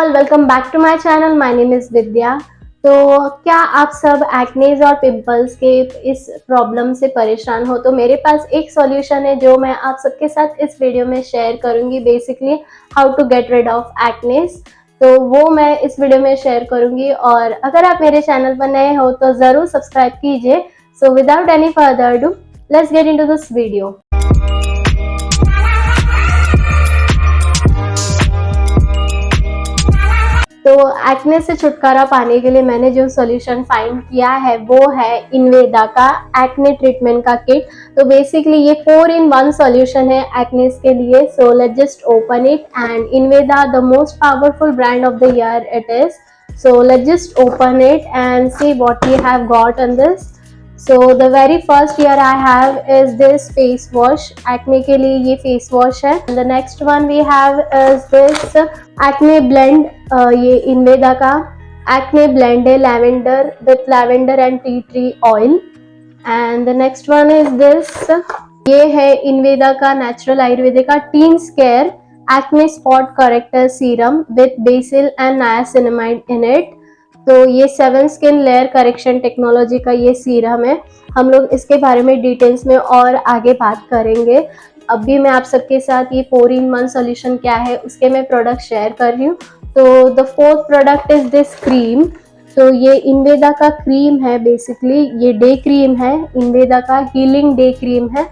All, welcome back to my channel. My name is Vidya. तो क्या आप सब एक्नेज और पिंपल्स के इस प्रॉब्लम से परेशान हो? तो मेरे पास एक सॉल्यूशन है जो मैं आप सबके साथ इस वीडियो में शेयर करूंगी। Basically how to get rid of acnes, तो वो मैं इस वीडियो में शेयर करूंगी। और अगर आप मेरे चैनल पर नए हो तो ज़रूर सब्सक्राइब कीजिए। So without any further do, let's get into this video. तो एक्ने से छुटकारा पाने के लिए मैंने जो सॉल्यूशन फाइंड किया है वो है इनवेदा का एक्ने ट्रीटमेंट का किट। तो बेसिकली ये 4-in-1 सॉल्यूशन है एक्ने के लिए। So let's just open it and Inveda the most powerful brand of the year it is. So let's just open it and see what we have got in this. So the very first here I have is this face wash। acne के लिए ये face wash है। The next one we have is this acne blend। ये इनवेदा का acne blend है lavender with lavender and tea tree oil। And the next one is this, ये है इनवेदा का natural आयुर्वेदिका teen scare acne spot corrector serum with basil and niacinamide in it। तो ये 7 skin layer correction technology का ये serum है। हम लोग इसके बारे में डिटेल्स में और आगे बात करेंगे। अभी मैं आप सबके साथ ये 4-in-1 सॉल्यूशन क्या है उसके मैं प्रोडक्ट शेयर कर रही हूँ। तो the fourth product is this cream. तो ये इनवेदा का क्रीम है। बेसिकली ये डे क्रीम है, इनवेदा का हीलिंग डे क्रीम है।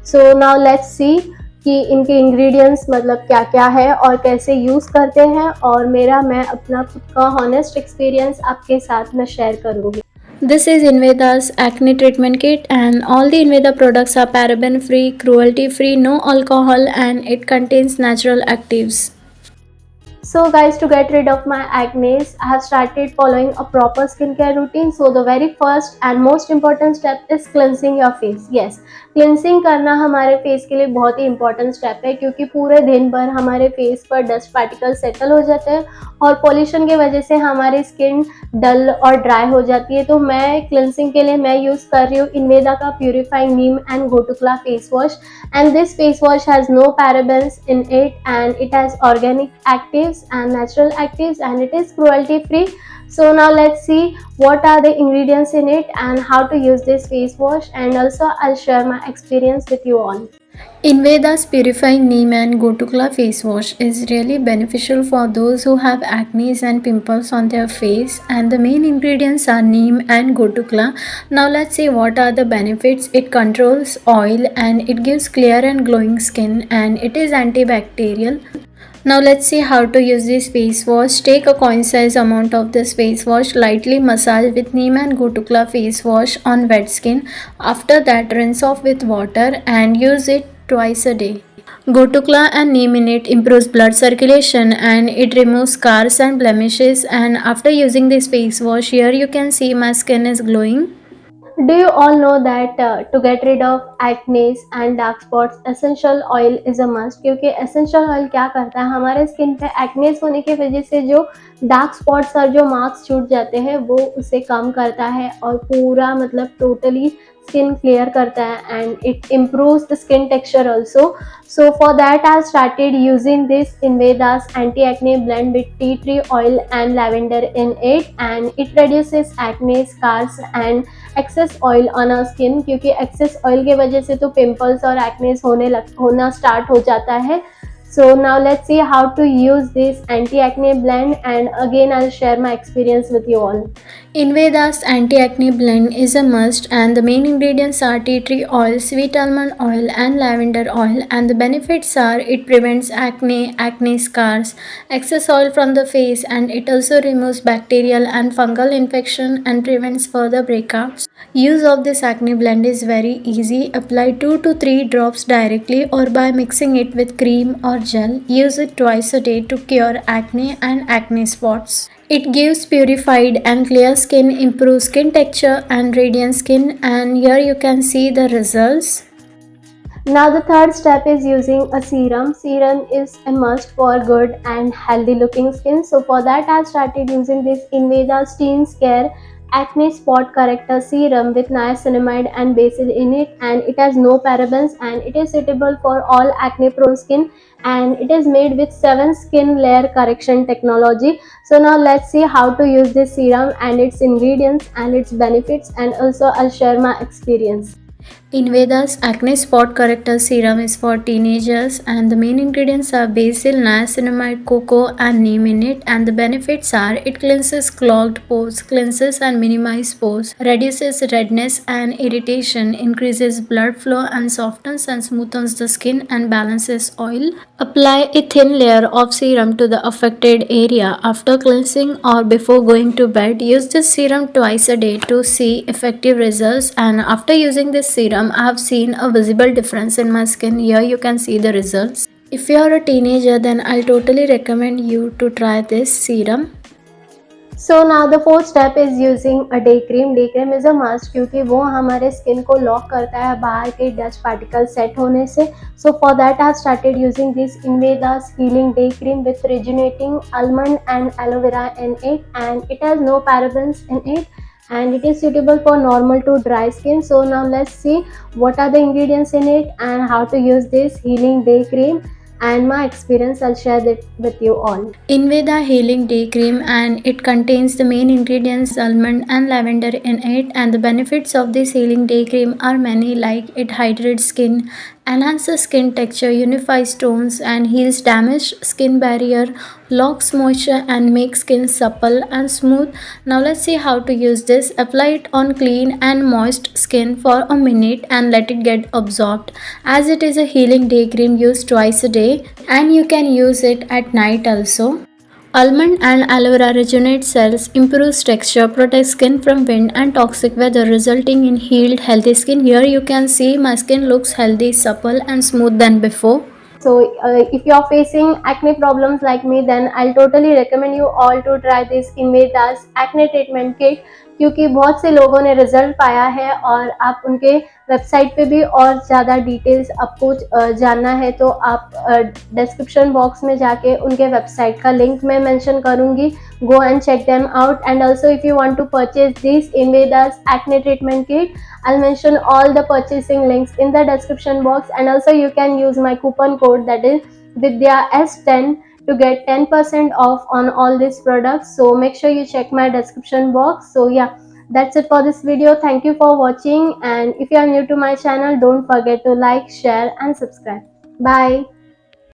सो नाउ लेट्स सी कि इनके इंग्रेडिएंट्स मतलब क्या क्या है और कैसे यूज़ करते हैं, और मैं अपना खुद का हॉनेस्ट एक्सपीरियंस आपके साथ में शेयर करूँगी। This is Inveda's acne treatment kit, and all the Inveda products are paraben free, cruelty free, no alcohol, and it contains natural actives. So guys, to get rid of my acne, I have started following a proper skincare routine. So the very first and most important step is cleansing your face। Yes, cleansing करना हमारे face के लिए बहुत ही important step है, क्योंकि पूरे दिन भर हमारे फेस पर डस्ट पार्टिकल सेटल हो जाते हैं और पॉल्यूशन की वजह से हमारी स्किन डल और ड्राई हो जाती है। तो मैं क्लिनसिंग के लिए मैं यूज़ कर रही हूँ इनवेदा का purifying neem and gotukola face wash. And this face wash has no parabens in it and it has organic actives and natural actives and it is cruelty free। So now let's see what are the ingredients in it and how to use this face wash, and also I'll share my experience with you all। Inveda's purifying neem and gotukla face wash is really beneficial for those who have acne and pimples on their face, and the main ingredients are neem and gotukla। Now let's see what are the benefits। It controls oil and it gives clear and glowing skin, and it is antibacterial। Now let's see how to use this face wash। Take a coin size amount of this face wash, lightly massage with neem and gotukla face wash on wet skin। After that, rinse off with water and use it twice a day। Gotukla and neem in it improves blood circulation and it removes scars and blemishes, and after using this face wash, here you can see my skin is glowing। Do you all know that to get rid of acne and dark spots, essential oil is a must? क्योंकि essential oil क्या करता है, हमारे skin पे acne होने की वजह से जो डार्क स्पॉट्स और जो मार्क्स छूट जाते हैं वो उसे कम करता है और पूरा मतलब टोटली स्किन क्लियर करता है, and it improves the skin texture also। So for that I started using this Inveda's anti-acne blend with tea tree oil and lavender in it, and it reduces acne, scars and excess oil on our skin. क्योंकि excess oil की वजह से तो pimples और एक्नेस होना start हो जाता है। So now let's see how to use this anti-acne blend, and again I'll share my experience with you all। Inveda's anti-acne blend is a must, and the main ingredients are tea tree oil, sweet almond oil and lavender oil, and the benefits are it prevents acne, acne scars, excess oil from the face, and it also removes bacterial and fungal infection and prevents further breakouts। Use of this acne blend is very easy। Apply 2 to 3 drops directly or by mixing it with cream or gel। Use it twice a day to cure acne and acne spots। It gives purified and clear skin, improves skin texture and radiant skin, and here you can see the results। Now the third step is using a serum। Serum is a must for good and healthy looking skin। So for that I started using this Inveda Skin Care acne spot corrector serum with niacinamide and basil in it, and it has no parabens, and it is suitable for all acne prone skin, and it is made with 7 skin layer correction technology. So now let's see how to use this serum and its ingredients and its benefits, and also I'll share my experience. Inveda's acne spot corrector serum is for teenagers, and the main ingredients are basil, niacinamide, cocoa and neem in it, and the benefits are it cleanses clogged pores, cleanses and minimizes pores, reduces redness and irritation, increases blood flow and softens and smoothens the skin and balances oil. Apply a thin layer of serum to the affected area after cleansing or before going to bed. Use this serum twice a day to see effective results, and after using this serum I have seen a visible difference in my skin. Here you can see the results. If you are a teenager, then I'll totally recommend you to try this serum. So now the fourth step is using a day cream. Day cream is a must, क्योंकि वो हमारे skin को lock करता है बाहर के dust particle set होने से. So for that I started using this Inveda's healing day cream with rejuvenating almond and aloe vera in it, and it has no parabens in it, and it is suitable for normal to dry skin. So now let's see what are the ingredients in it and how to use this healing day cream, and my experience I'll share that with you all. Inveda Healing Day Cream, and it contains the main ingredients almond and lavender in it, and the benefits of this healing day cream are many, like it hydrates skin, enhances skin texture, unifies tones and heals damaged skin barrier, locks moisture and makes skin supple and smooth. Now let's see how to use this. Apply it on clean and moist skin for a minute and let it get absorbed. As it is a healing day cream, use twice a day, and you can use it at night also. Almond and aloe vera rejuvenate cells, improves texture, protects skin from wind and toxic weather, resulting in healed, healthy skin. Here you can see my skin looks healthy, supple and smooth than before. So if you are facing acne problems like me, then I'll totally recommend you all to try this Inveda's acne treatment kit, क्योंकि बहुत से लोगों ने result पाया है. और आप उनके वेबसाइट पे भी और ज़्यादा डिटेल्स आपको जानना है तो आप डिस्क्रिप्शन बॉक्स में जाके उनके वेबसाइट का लिंक मैं मेंशन करूँगी. Go and check them out, and also if you want to purchase this Inveda's acne treatment kit, I'll mention all the purchasing links in the description box, and also you can use my coupon code, that is Vidya S10, to get 10% off on all these products. So make sure you check my description box. So yeah, that's it for this video. Thank you for watching, and if you are new to my channel, don't forget to like, share and subscribe. Bye.